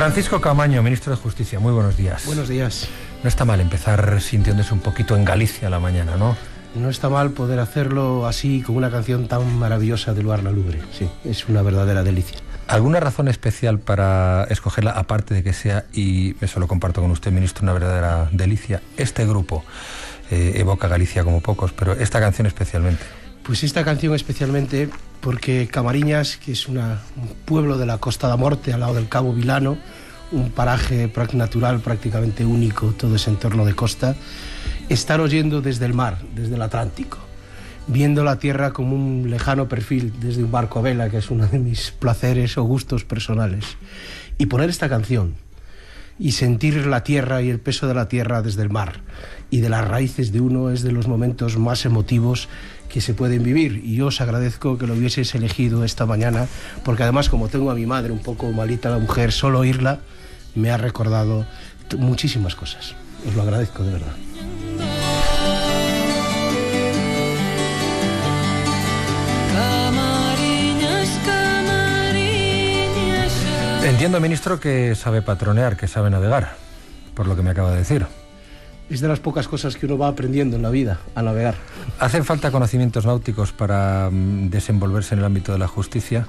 Francisco Caamaño, ministro de Justicia, muy buenos días. Buenos días. No está mal empezar sintiéndose un poquito en Galicia a la mañana, ¿no? No está mal poder hacerlo así con una canción tan maravillosa de Luar la Lubre. Sí, es una verdadera delicia. ¿Alguna razón especial para escogerla, aparte de que sea, y eso lo comparto con usted, ministro, una verdadera delicia? Este grupo evoca Galicia como pocos, pero esta canción especialmente. Pues esta canción especialmente porque Camariñas, que es un pueblo de la Costa da Morte, al lado del Cabo Vilano, un paraje natural prácticamente único, todo ese entorno de costa, estar oyendo desde el mar, desde el Atlántico, viendo la tierra como un lejano perfil desde un barco a vela, que es uno de mis placeres o gustos personales, y poner esta canción y sentir la tierra y el peso de la tierra desde el mar y de las raíces de uno es de los momentos más emotivos que se pueden vivir, y yo os agradezco que lo hubieseis elegido esta mañana, porque además, como tengo a mi madre un poco malita la mujer, solo oírla me ha recordado muchísimas cosas. Os lo agradezco de verdad. Entiendo, ministro, que sabe patronear, que sabe navegar, por lo que me acaba de decir. Es de las pocas cosas que uno va aprendiendo en la vida, a navegar. ¿Hacen falta conocimientos náuticos para desenvolverse en el ámbito de la justicia?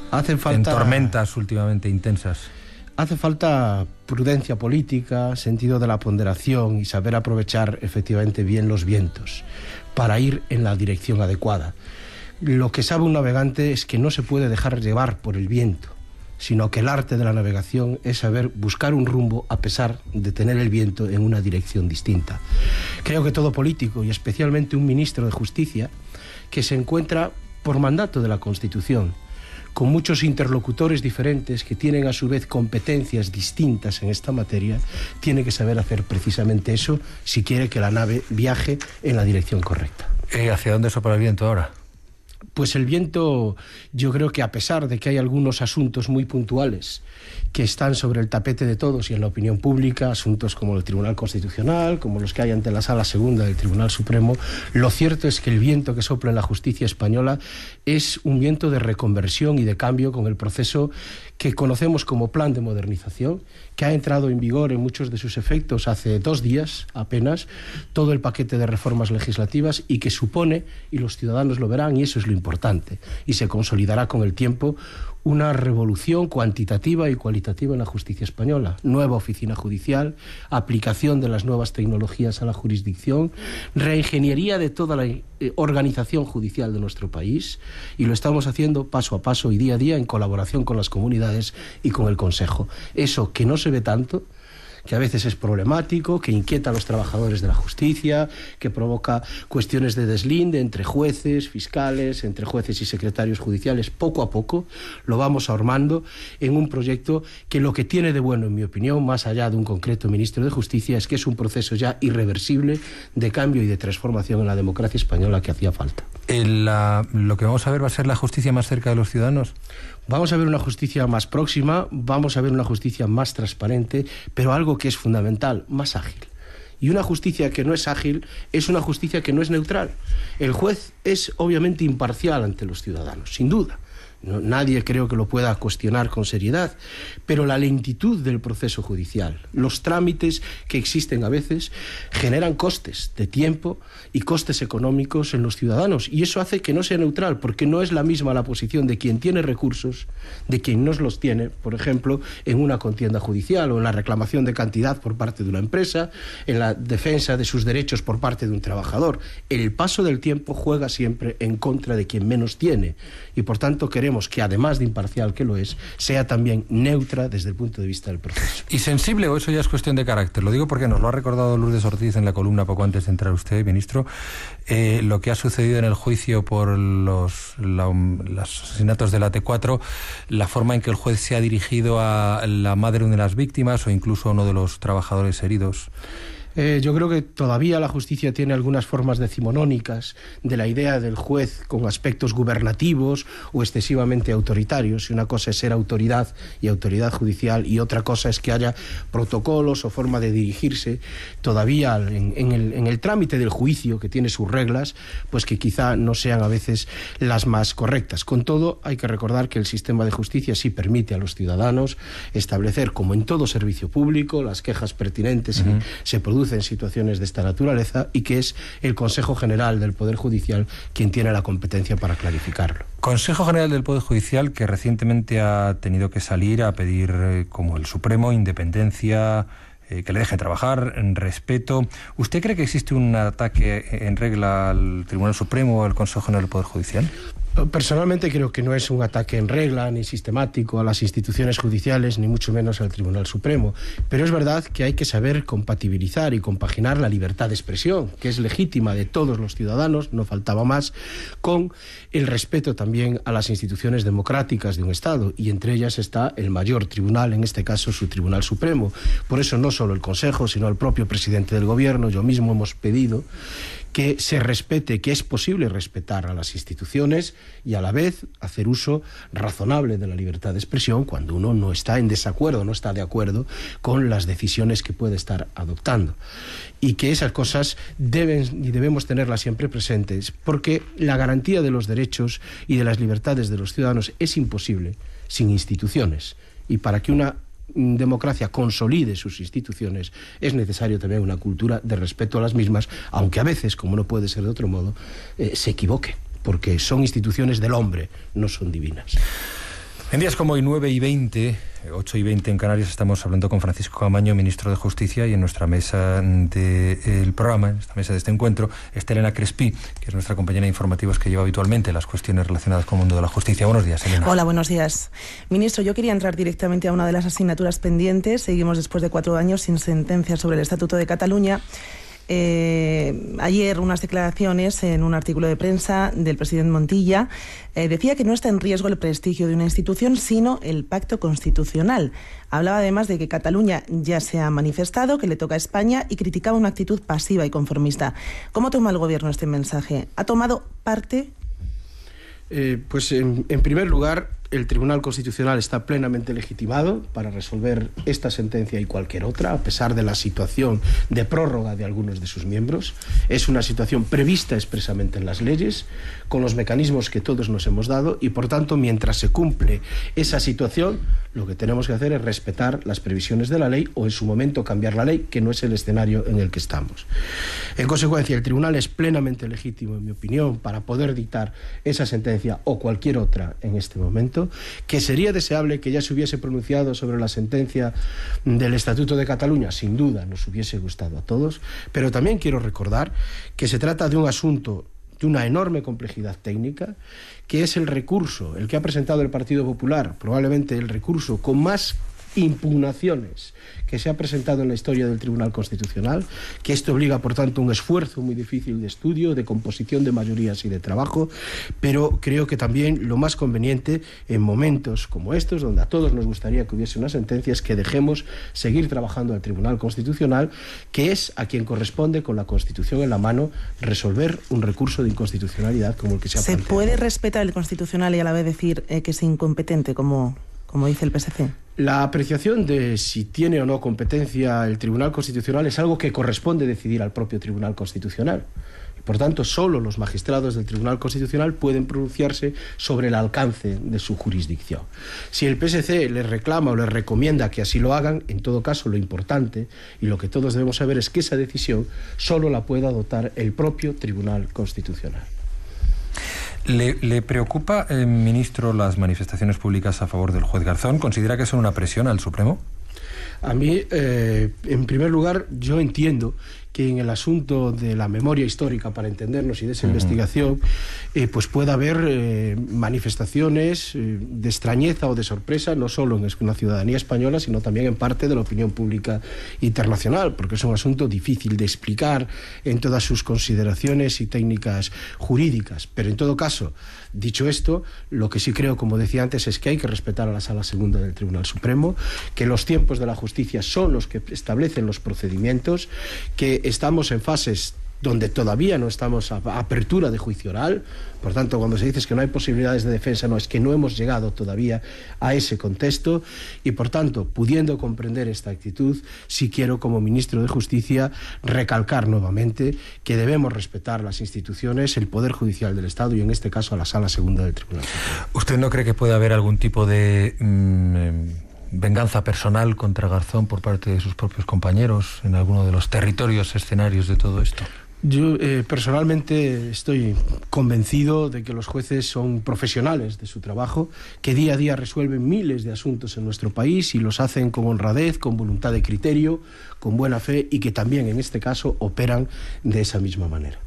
Hacen falta... En tormentas últimamente intensas. Hace falta prudencia política, sentido de la ponderación y saber aprovechar efectivamente bien los vientos para ir en la dirección adecuada. Lo que sabe un navegante es que no se puede dejar llevar por el viento, sino que el arte de la navegación es saber buscar un rumbo a pesar de tener el viento en una dirección distinta. Creo que todo político, y especialmente un ministro de Justicia, que se encuentra por mandato de la Constitución, con muchos interlocutores diferentes que tienen a su vez competencias distintas en esta materia, tiene que saber hacer precisamente eso si quiere que la nave viaje en la dirección correcta. ¿Hacia dónde sopla el viento ahora? Pues el viento, yo creo que a pesar de que hay algunos asuntos muy puntuales que están sobre el tapete de todos y en la opinión pública, asuntos como el Tribunal Constitucional, como los que hay ante la Sala Segunda del Tribunal Supremo, lo cierto es que el viento que sopla en la justicia española es un viento de reconversión y de cambio con el proceso que conocemos como Plan de Modernización, que ha entrado en vigor en muchos de sus efectos hace 2 días apenas, todo el paquete de reformas legislativas, y que supone, y los ciudadanos lo verán, y eso es lo importante, y se consolidará con el tiempo, una revolución cuantitativa y cualitativa en la justicia española. Nueva oficina judicial, aplicación de las nuevas tecnologías a la jurisdicción, reingeniería de toda la organización judicial de nuestro país, y lo estamos haciendo paso a paso y día a día en colaboración con las comunidades y con el Consejo. Eso que no se ve tanto, que a veces es problemático, que inquieta a los trabajadores de la justicia, que provoca cuestiones de deslinde entre jueces, fiscales, entre jueces y secretarios judiciales. Poco a poco lo vamos armando en un proyecto que lo que tiene de bueno, en mi opinión, más allá de un concreto ministro de Justicia, es que es un proceso ya irreversible de cambio y de transformación en la democracia española que hacía falta. ¿Lo que vamos a ver va a ser la justicia más cerca de los ciudadanos? Vamos a ver una justicia más próxima, vamos a ver una justicia más transparente, pero algo que es fundamental, más ágil. Y una justicia que no es ágil es una justicia que no es neutral. El juez es obviamente imparcial ante los ciudadanos, sin duda. Nadie creo que lo pueda cuestionar con seriedad, pero la lentitud del proceso judicial, los trámites que existen a veces, generan costes de tiempo y costes económicos en los ciudadanos, y eso hace que no sea neutral, porque no es la misma la posición de quien tiene recursos, de quien no los tiene, por ejemplo, en una contienda judicial o en la reclamación de cantidad por parte de una empresa, en la defensa de sus derechos por parte de un trabajador. El paso del tiempo juega siempre en contra de quien menos tiene, y por tanto queremos que, además de imparcial que lo es, sea también neutra desde el punto de vista del proceso. ¿Y sensible, o eso ya es cuestión de carácter? Lo digo porque nos lo ha recordado Lourdes Ortiz en la columna poco antes de entrar usted, ministro, lo que ha sucedido en el juicio por los asesinatos del AT4, la forma en que el juez se ha dirigido a la madre de una de las víctimas o incluso a uno de los trabajadores heridos. Yo creo que todavía la justicia tiene algunas formas decimonónicas de la idea del juez con aspectos gubernativos o excesivamente autoritarios. Y una cosa es ser autoridad y autoridad judicial, y otra cosa es que haya protocolos o forma de dirigirse todavía en el trámite del juicio, que tiene sus reglas, pues que quizá no sean a veces las más correctas. Con todo, hay que recordar que el sistema de justicia sí permite a los ciudadanos establecer, como en todo servicio público, las quejas pertinentes si se producen en situaciones de esta naturaleza, y que es el Consejo General del Poder Judicial quien tiene la competencia para clarificarlo. Consejo General del Poder Judicial, que recientemente ha tenido que salir a pedir, como el Supremo, independencia, que le deje trabajar, en respeto. ¿Usted cree que existe un ataque en regla al Tribunal Supremo o al Consejo General del Poder Judicial? Personalmente creo que no es un ataque en regla ni sistemático a las instituciones judiciales, ni mucho menos al Tribunal Supremo, pero es verdad que hay que saber compatibilizar y compaginar la libertad de expresión, que es legítima de todos los ciudadanos, no faltaba más, con el respeto también a las instituciones democráticas de un Estado, y entre ellas está el mayor tribunal, en este caso su Tribunal Supremo. Por eso no solo el Consejo, sino el propio presidente del Gobierno, yo mismo, hemos pedido que se respete, que es posible respetar a las instituciones y a la vez hacer uso razonable de la libertad de expresión cuando uno no está en desacuerdo, no está de acuerdo con las decisiones que puede estar adoptando. Y que esas cosas debemos tenerlas siempre presentes, porque la garantía de los derechos y de las libertades de los ciudadanos es imposible sin instituciones. Y para que una democracia consolide sus instituciones es necesario también una cultura de respeto a las mismas, aunque a veces, como no puede ser de otro modo, se equivoque, porque son instituciones del hombre, no son divinas. En días como hoy, 9:20, 8:20 en Canarias, estamos hablando con Francisco Camaño, ministro de Justicia, y en nuestra mesa del programa, en esta mesa de este encuentro, está Elena Crespí, que es nuestra compañera de informativos que lleva habitualmente las cuestiones relacionadas con el mundo de la justicia. Buenos días, Elena. Hola, buenos días. Ministro, yo quería entrar directamente a una de las asignaturas pendientes. Seguimos después de 4 años sin sentencia sobre el Estatuto de Cataluña. Ayer unas declaraciones en un artículo de prensa del presidente Montilla decía que no está en riesgo el prestigio de una institución, sino el pacto constitucional. Hablaba además de que Cataluña ya se ha manifestado, que le toca a España, y criticaba una actitud pasiva y conformista. ¿Cómo toma el Gobierno este mensaje? ¿Ha tomado parte? Pues en primer lugar, el Tribunal Constitucional está plenamente legitimado para resolver esta sentencia y cualquier otra, a pesar de la situación de prórroga de algunos de sus miembros. Es una situación prevista expresamente en las leyes, con los mecanismos que todos nos hemos dado, y por tanto, mientras se cumple esa situación, lo que tenemos que hacer es respetar las previsiones de la ley, o en su momento cambiar la ley, que no es el escenario en el que estamos. En consecuencia, el Tribunal es plenamente legítimo, en mi opinión, para poder dictar esa sentencia o cualquier otra en este momento. Que sería deseable que ya se hubiese pronunciado sobre la sentencia del Estatuto de Cataluña, sin duda nos hubiese gustado a todos, pero también quiero recordar que se trata de un asunto de una enorme complejidad técnica, que es el recurso, el que ha presentado el Partido Popular, probablemente el recurso con más impugnaciones que se ha presentado en la historia del Tribunal Constitucional, que esto obliga, por tanto, un esfuerzo muy difícil de estudio, de composición de mayorías y de trabajo, pero creo que también lo más conveniente en momentos como estos, donde a todos nos gustaría que hubiese una sentencia, es que dejemos seguir trabajando al Tribunal Constitucional, que es a quien corresponde, con la Constitución en la mano, resolver un recurso de inconstitucionalidad como el que se ha planteado. ¿Se puede respetar el Constitucional y a la vez decir que es incompetente, como dice el PSC? La apreciación de si tiene o no competencia el Tribunal Constitucional es algo que corresponde decidir al propio Tribunal Constitucional. Por tanto, solo los magistrados del Tribunal Constitucional pueden pronunciarse sobre el alcance de su jurisdicción. Si el PSC les reclama o les recomienda que así lo hagan, en todo caso lo importante y lo que todos debemos saber es que esa decisión solo la puede adoptar el propio Tribunal Constitucional. ¿Le preocupa, ministro, las manifestaciones públicas a favor del juez Garzón? ¿Considera que son una presión al Supremo? A mí, en primer lugar, yo entiendo que en el asunto de la memoria histórica, para entendernos, y de esa investigación, pues pueda haber manifestaciones de extrañeza o de sorpresa, no solo en una ciudadanía española, sino también en parte de la opinión pública internacional, porque es un asunto difícil de explicar en todas sus consideraciones y técnicas jurídicas. Pero en todo caso, dicho esto, lo que sí creo, como decía antes, es que hay que respetar a la Sala Segunda del Tribunal Supremo, que los tiempos de la justicia son los que establecen los procedimientos, que estamos en fases donde todavía no estamos a apertura de juicio oral. Por tanto, cuando se dice que no hay posibilidades de defensa, no, es que no hemos llegado todavía a ese contexto, y por tanto, pudiendo comprender esta actitud, sí quiero, como ministro de Justicia, recalcar nuevamente que debemos respetar las instituciones, el Poder Judicial del Estado y en este caso a la Sala Segunda del Tribunal Supremo. ¿Usted no cree que puede haber algún tipo de venganza personal contra Garzón por parte de sus propios compañeros en alguno de los territorios escenarios de todo esto? Yo personalmente estoy convencido de que los jueces son profesionales de su trabajo, que día a día resuelven miles de asuntos en nuestro país y los hacen con honradez, con voluntad de criterio, con buena fe, y que también en este caso operan de esa misma manera.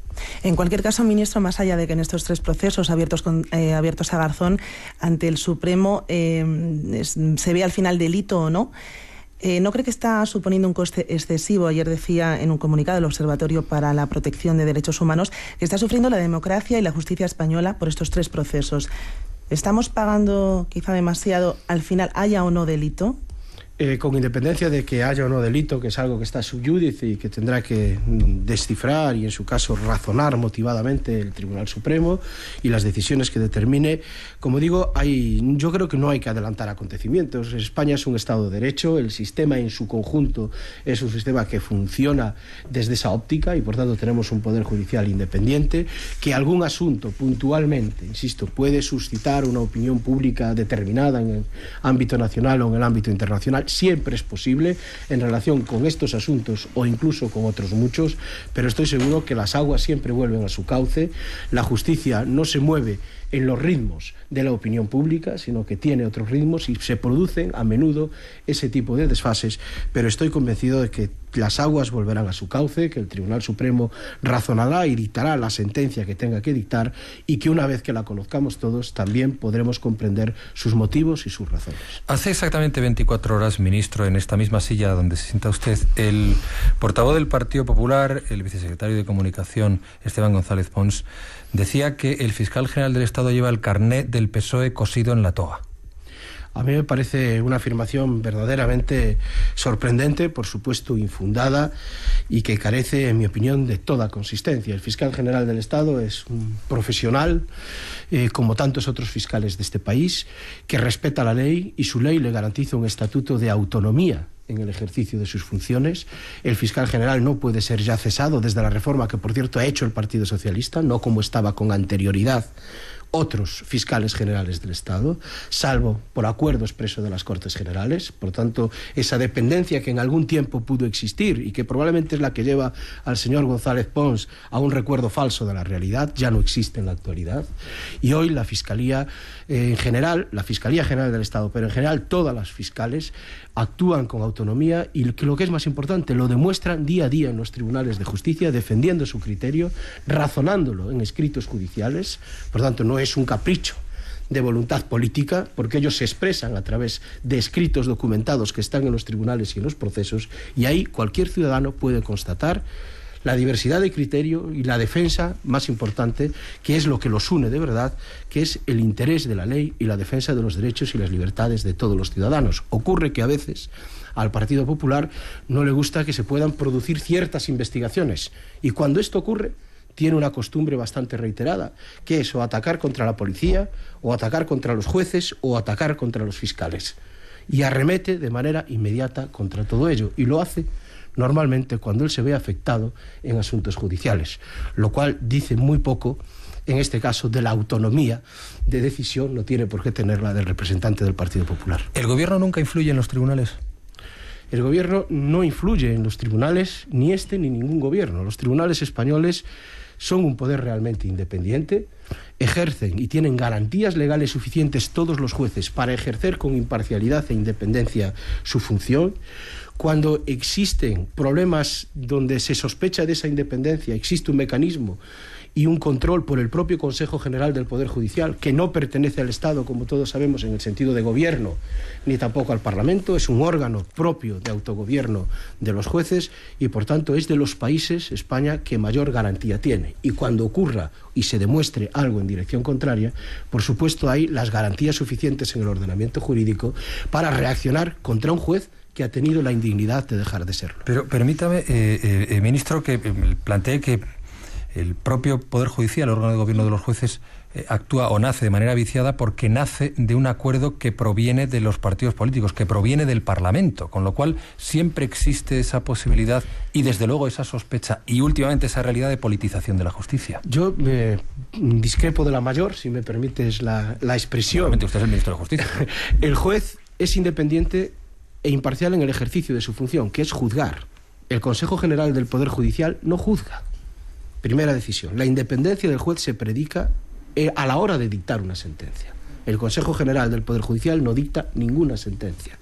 En cualquier caso, ministro, más allá de que en estos 3 procesos abiertos a Garzón ante el Supremo se ve al final delito o no, ¿no cree que está suponiendo un coste excesivo? Ayer decía en un comunicado el Observatorio para la Protección de Derechos Humanos que está sufriendo la democracia y la justicia española por estos 3 procesos. ¿Estamos pagando quizá demasiado, al final haya o no delito? Con independencia de que haya o no delito, que es algo que está sub judice y que tendrá que descifrar y en su caso razonar motivadamente el Tribunal Supremo y las decisiones que determine, como digo, yo creo que no hay que adelantar acontecimientos. España es un Estado de Derecho, el sistema en su conjunto es un sistema que funciona desde esa óptica y por tanto tenemos un Poder Judicial independiente. Que algún asunto puntualmente, insisto, puede suscitar una opinión pública determinada en el ámbito nacional o en el ámbito internacional, siempre es posible en relación con estos asuntos o incluso con otros muchos, pero estoy seguro que las aguas siempre vuelven a su cauce. La justicia no se mueve en los ritmos de la opinión pública, sino que tiene otros ritmos y se producen a menudo ese tipo de desfases, pero estoy convencido de que las aguas volverán a su cauce, que el Tribunal Supremo razonará y dictará la sentencia que tenga que dictar y que una vez que la conozcamos todos también podremos comprender sus motivos y sus razones. Hace exactamente 24 horas, ministro, en esta misma silla donde se sienta usted, el portavoz del Partido Popular, el vicesecretario de Comunicación, Esteban González Pons, decía que el fiscal general del Estado lleva el carné del PSOE cosido en la toga. A mí me parece una afirmación verdaderamente sorprendente, por supuesto infundada, y que carece, en mi opinión, de toda consistencia. El fiscal general del Estado es un profesional, como tantos otros fiscales de este país, que respeta la ley y su ley le garantiza un estatuto de autonomía en el ejercicio de sus funciones. El fiscal general no puede ser ya cesado desde la reforma que, por cierto, ha hecho el Partido Socialista, no como estaba con anterioridad otros fiscales generales del Estado, salvo por acuerdo expreso de las Cortes Generales. Por tanto, esa dependencia que en algún tiempo pudo existir y que probablemente es la que lleva al señor González Pons a un recuerdo falso de la realidad, ya no existe en la actualidad. Y hoy la Fiscalía en general, la Fiscalía General del Estado, pero en general todas las fiscales actúan con autonomía y lo que es más importante, lo demuestran día a día en los tribunales de justicia, defendiendo su criterio, razonándolo en escritos judiciales. Por tanto, no es un capricho de voluntad política, porque ellos se expresan a través de escritos documentados que están en los tribunales y en los procesos, y ahí cualquier ciudadano puede constatar la diversidad de criterio y la defensa más importante, que es lo que los une de verdad, que es el interés de la ley y la defensa de los derechos y las libertades de todos los ciudadanos. Ocurre que a veces al Partido Popular no le gusta que se puedan producir ciertas investigaciones, y cuando esto ocurre tiene una costumbre bastante reiterada, que es o atacar contra la policía, o atacar contra los jueces, o atacar contra los fiscales, y arremete de manera inmediata contra todo ello, y lo hace normalmente cuando él se ve afectado en asuntos judiciales, lo cual dice muy poco, en este caso, de la autonomía de decisión, no tiene por qué tenerla del representante del Partido Popular. ¿El gobierno nunca influye en los tribunales? El gobierno no influye en los tribunales, ni este ni ningún gobierno. Los tribunales españoles son un poder realmente independiente, ejercen y tienen garantías legales suficientes todos los jueces para ejercer con imparcialidad e independencia su función. Cuando existen problemas donde se sospecha de esa independencia, existe un mecanismo y un control por el propio Consejo General del Poder Judicial, que no pertenece al Estado, como todos sabemos, en el sentido de gobierno, ni tampoco al Parlamento, es un órgano propio de autogobierno de los jueces y, por tanto, es de los países, España, que mayor garantía tiene. Y cuando ocurra y se demuestre algo en dirección contraria, por supuesto hay las garantías suficientes en el ordenamiento jurídico para reaccionar contra un juez que ha tenido la indignidad de dejar de serlo. Pero permítame, ministro, que plantee que el propio Poder Judicial, el órgano de gobierno de los jueces, actúa o nace de manera viciada porque nace de un acuerdo que proviene de los partidos políticos, que proviene del Parlamento, con lo cual siempre existe esa posibilidad y desde luego esa sospecha y últimamente esa realidad de politización de la justicia. Yo discrepo de la mayor, si me permites la expresión. Obviamente usted es el ministro de Justicia. El juez es independiente e imparcial en el ejercicio de su función, que es juzgar. El Consejo General del Poder Judicial no juzga. Primera decisión. La independencia del juez se predica a la hora de dictar una sentencia. El Consejo General del Poder Judicial no dicta ninguna sentencia.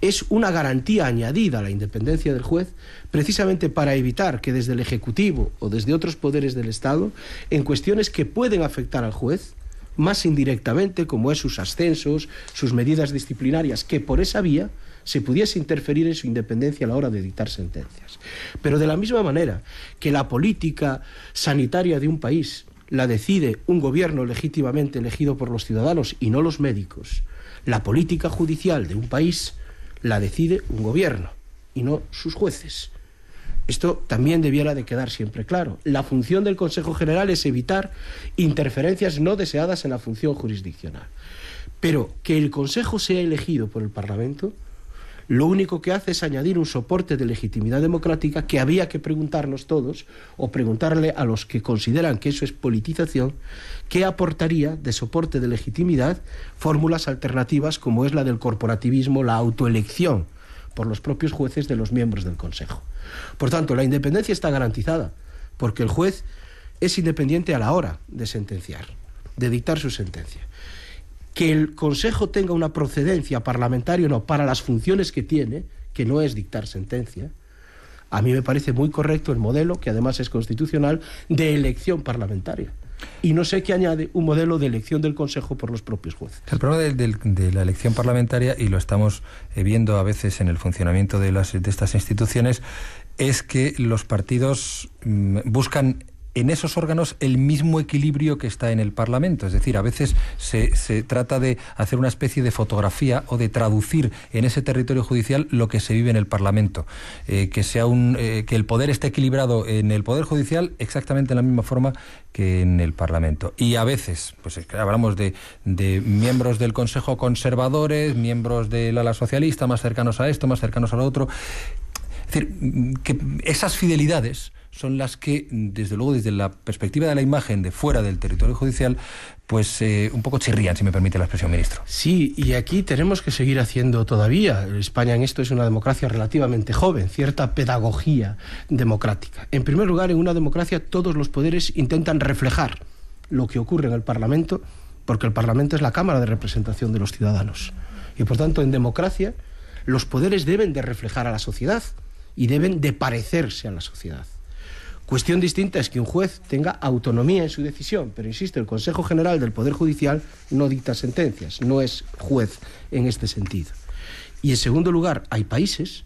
Es una garantía añadida a la independencia del juez precisamente para evitar que desde el Ejecutivo o desde otros poderes del Estado, en cuestiones que pueden afectar al juez, más indirectamente, como es sus ascensos, sus medidas disciplinarias, que por esa vía se pudiese interferir en su independencia a la hora de dictar sentencias. Pero de la misma manera que la política sanitaria de un país la decide un gobierno legítimamente elegido por los ciudadanos y no los médicos, la política judicial de un país la decide un gobierno y no sus jueces. Esto también debiera de quedar siempre claro. La función del Consejo General es evitar interferencias no deseadas en la función jurisdiccional. Pero que el Consejo sea elegido por el Parlamento, lo único que hace es añadir un soporte de legitimidad democrática que había que preguntarnos todos, o preguntarle a los que consideran que eso es politización, qué aportaría de soporte de legitimidad fórmulas alternativas como es la del corporativismo, la autoelección por los propios jueces de los miembros del Consejo. Por tanto, la independencia está garantizada, porque el juez es independiente a la hora de sentenciar, de dictar su sentencia. Que el Consejo tenga una procedencia parlamentaria o no para las funciones que tiene, que no es dictar sentencia, a mí me parece muy correcto el modelo, que además es constitucional, de elección parlamentaria. Y no sé qué añade un modelo de elección del Consejo por los propios jueces. El problema de la elección parlamentaria, y lo estamos viendo a veces en el funcionamiento de estas instituciones, es que los partidos buscan en esos órganos el mismo equilibrio que está en el Parlamento. Es decir, a veces se trata de hacer una especie de fotografía o de traducir en ese territorio judicial lo que se vive en el Parlamento. Que el poder esté equilibrado en el Poder Judicial exactamente de la misma forma que en el Parlamento. Y a veces, pues hablamos de miembros del Consejo conservadores, miembros del ala socialista, más cercanos a esto, más cercanos a lo otro. Es decir, que esas fidelidades son las que, desde luego, desde la perspectiva de la imagen de fuera del territorio judicial, pues un poco chirrían, si me permite la expresión, ministro. Sí, y aquí tenemos que seguir haciendo todavía. España en esto es una democracia relativamente joven, cierta pedagogía democrática. En primer lugar, en una democracia todos los poderes intentan reflejar lo que ocurre en el Parlamento, porque el Parlamento es la Cámara de representación de los ciudadanos. Y por tanto, en democracia, los poderes deben de reflejar a la sociedad y deben de parecerse a la sociedad. Cuestión distinta es que un juez tenga autonomía en su decisión, pero insisto, el Consejo General del Poder Judicial no dicta sentencias, no es juez en este sentido. Y en segundo lugar, hay países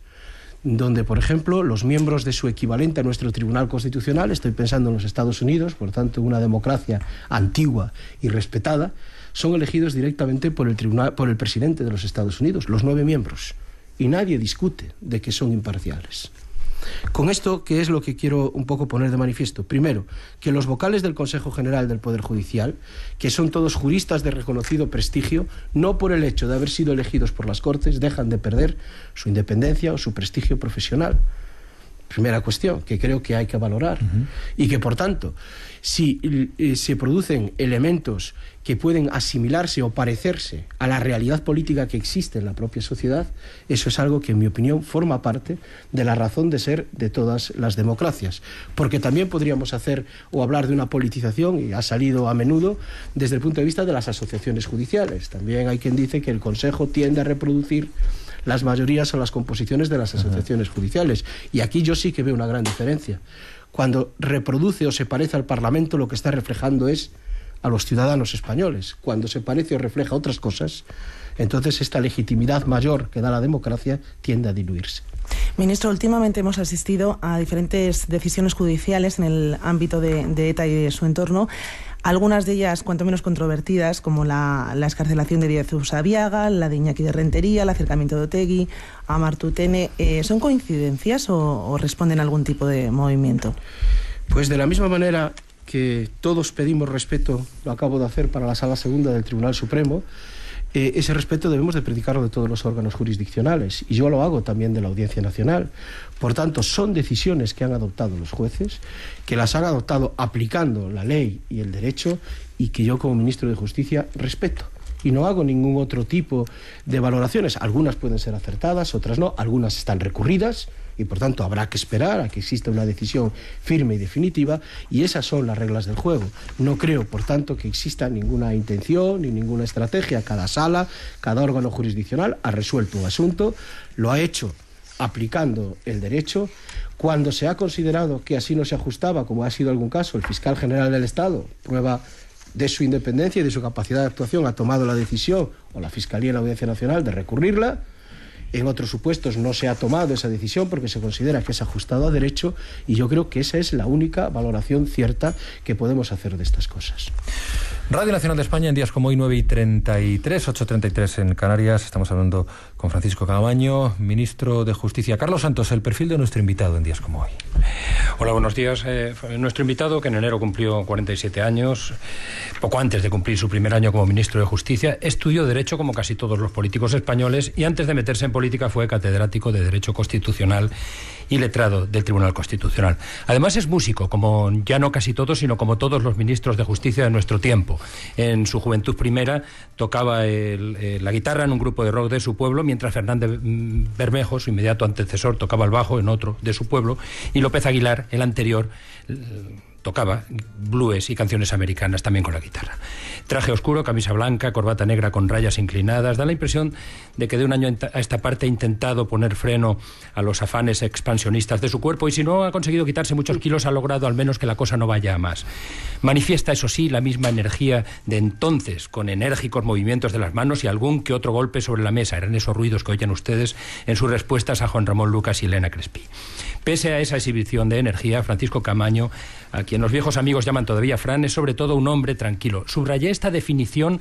donde, por ejemplo, los miembros de su equivalente a nuestro Tribunal Constitucional, estoy pensando en los Estados Unidos, por tanto una democracia antigua y respetada, son elegidos directamente por el presidente de los Estados Unidos, los 9 miembros, y nadie discute de que son imparciales. Con esto, ¿qué es lo que quiero un poco poner de manifiesto? Primero, que los vocales del Consejo General del Poder Judicial, que son todos juristas de reconocido prestigio, no por el hecho de haber sido elegidos por las Cortes, dejan de perder su independencia o su prestigio profesional. Primera cuestión, que creo que hay que valorar. Y que, por tanto, si se producen elementos que pueden asimilarse o parecerse a la realidad política que existe en la propia sociedad, eso es algo que, en mi opinión, forma parte de la razón de ser de todas las democracias. Porque también podríamos hacer o hablar de una politización, y ha salido a menudo, desde el punto de vista de las asociaciones judiciales. También hay quien dice que el Consejo tiende a reproducir las mayorías o las composiciones de las asociaciones judiciales. Y aquí yo sí que veo una gran diferencia. Cuando reproduce o se parece al Parlamento, lo que está reflejando es a los ciudadanos españoles. Cuando se parece o refleja otras cosas, entonces esta legitimidad mayor que da la democracia tiende a diluirse. Ministro, últimamente hemos asistido a diferentes decisiones judiciales en el ámbito de ETA y de su entorno, algunas de ellas cuanto menos controvertidas, como la excarcelación de Díaz Usabiaga, la de Iñaki de Rentería, el acercamiento de Otegi a Martutene. ¿Son coincidencias o responden a algún tipo de movimiento? Pues de la misma manera que todos pedimos respeto, lo acabo de hacer para la Sala Segunda del Tribunal Supremo, ese respeto debemos de predicarlo de todos los órganos jurisdiccionales, y yo lo hago también de la Audiencia Nacional. Por tanto, son decisiones que han adoptado los jueces, que las han adoptado aplicando la ley y el derecho, y que yo como ministro de Justicia respeto. Y no hago ningún otro tipo de valoraciones. Algunas pueden ser acertadas, otras no, algunas están recurridas, y por tanto habrá que esperar a que exista una decisión firme y definitiva, y esas son las reglas del juego. No creo, por tanto, que exista ninguna intención ni ninguna estrategia. Cada sala, cada órgano jurisdiccional ha resuelto un asunto, lo ha hecho aplicando el derecho. Cuando se ha considerado que así no se ajustaba, como ha sido algún caso, el fiscal general del Estado, prueba de su independencia y de su capacidad de actuación, ha tomado la decisión, o la Fiscalía en la Audiencia Nacional, de recurrirla. En otros supuestos no se ha tomado esa decisión porque se considera que es ajustado a derecho, y yo creo que esa es la única valoración cierta que podemos hacer de estas cosas. Radio Nacional de España, en días como hoy, 9:33, 8:33 en Canarias. Estamos hablando con Francisco Caamaño, ministro de Justicia. Carlos Santos, el perfil de nuestro invitado en días como hoy. Hola, buenos días. Nuestro invitado, que en enero cumplió 47 años, poco antes de cumplir su primer año como ministro de Justicia, estudió Derecho como casi todos los políticos españoles, y antes de meterse en política fue catedrático de Derecho Constitucional y letrado del Tribunal Constitucional. Además es músico, como ya no casi todos, sino como todos los ministros de Justicia de nuestro tiempo. En su juventud primera tocaba la guitarra en un grupo de rock de su pueblo, mientras Fernández Bermejo, su inmediato antecesor, tocaba el bajo en otro de su pueblo, y López Aguilar, el anterior, tocaba blues y canciones americanas también con la guitarra. Traje oscuro, camisa blanca, corbata negra con rayas inclinadas. Da la impresión de que de un año a esta parte ha intentado poner freno a los afanes expansionistas de su cuerpo, y si no ha conseguido quitarse muchos kilos, ha logrado al menos que la cosa no vaya a más. Manifiesta, eso sí, la misma energía de entonces, con enérgicos movimientos de las manos y algún que otro golpe sobre la mesa. Eran esos ruidos que oyen ustedes en sus respuestas a Juan Ramón Lucas y Elena Crespi. Pese a esa exhibición de energía, Francisco Caamaño, a quien los viejos amigos llaman todavía Fran, es sobre todo un hombre tranquilo. Subrayé esta definición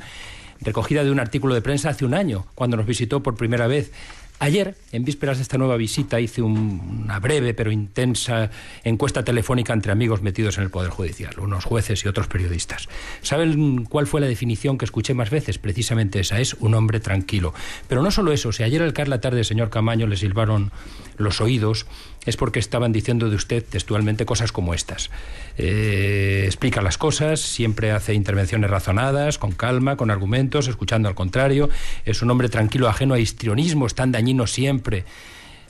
recogida de un artículo de prensa hace un año, cuando nos visitó por primera vez. Ayer, en vísperas de esta nueva visita, hice una breve pero intensa encuesta telefónica entre amigos metidos en el Poder Judicial, unos jueces y otros periodistas. ¿Saben cuál fue la definición que escuché más veces? Precisamente esa, es un hombre tranquilo. Pero no solo eso, si ayer al caer la tarde, señor Caamaño, le silbaron los oídos, es porque estaban diciendo de usted textualmente cosas como estas. Explica las cosas, siempre hace intervenciones razonadas, con calma, con argumentos, escuchando al contrario. Es un hombre tranquilo, ajeno a histrionismos tan dañinos siempre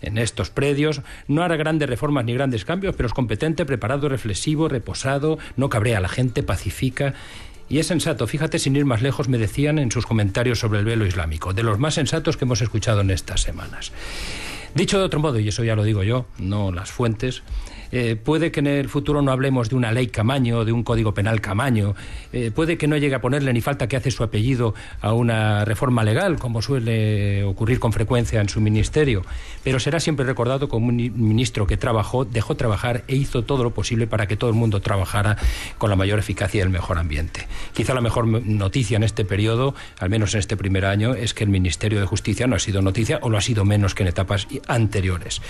en estos predios. No hará grandes reformas ni grandes cambios, pero es competente, preparado, reflexivo, reposado, no cabrea a la gente, pacifica. Y es sensato. Fíjate, sin ir más lejos, me decían en sus comentarios sobre el velo islámico, de los más sensatos que hemos escuchado en estas semanas. Dicho de otro modo, y eso ya lo digo yo, no las fuentes, puede que en el futuro no hablemos de una ley Caamaño, de un código penal Caamaño, puede que no llegue a ponerle ni falta que hace su apellido a una reforma legal, como suele ocurrir con frecuencia en su ministerio, pero será siempre recordado como un ministro que trabajó, dejó trabajar e hizo todo lo posible para que todo el mundo trabajara con la mayor eficacia y el mejor ambiente. Quizá la mejor noticia en este periodo, al menos en este primer año, es que el Ministerio de Justicia no ha sido noticia, o lo ha sido menos que en etapas anteriores.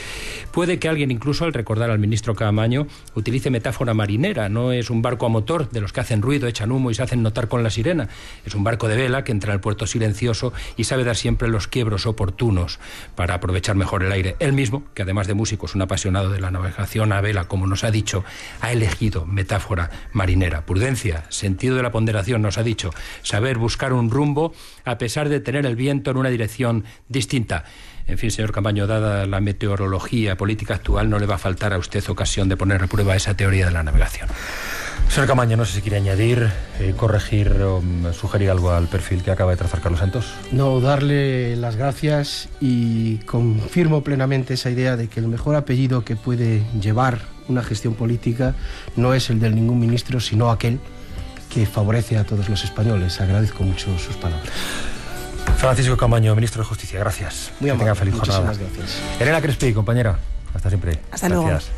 Puede que alguien, incluso al recordar al ministro Caamaño, utilice metáfora marinera. No es un barco a motor de los que hacen ruido, echan humo y se hacen notar con la sirena. Es un barco de vela que entra al puerto silencioso y sabe dar siempre los quiebros oportunos para aprovechar mejor el aire. Él mismo, que además de músico es un apasionado de la navegación a vela, como nos ha dicho, ha elegido metáfora marinera. Prudencia, sentido de la ponderación, nos ha dicho. Saber buscar un rumbo a pesar de tener el viento en una dirección distinta. En fin, señor Caamaño, dada la meteorología política actual, no le va a faltar a usted ocasión de poner a prueba esa teoría de la navegación. Señor Camaño, no sé si quiere añadir, corregir o sugerir algo al perfil que acaba de trazar Carlos Santos. No, darle las gracias y confirmo plenamente esa idea de que el mejor apellido que puede llevar una gestión política no es el de ningún ministro, sino aquel que favorece a todos los españoles. Agradezco mucho sus palabras. Francisco Camaño, ministro de Justicia, gracias. Muy amable. Que tenga feliz jornada. Muchísimas gracias. Elena Crespi, compañera, hasta siempre. Hasta luego. Gracias.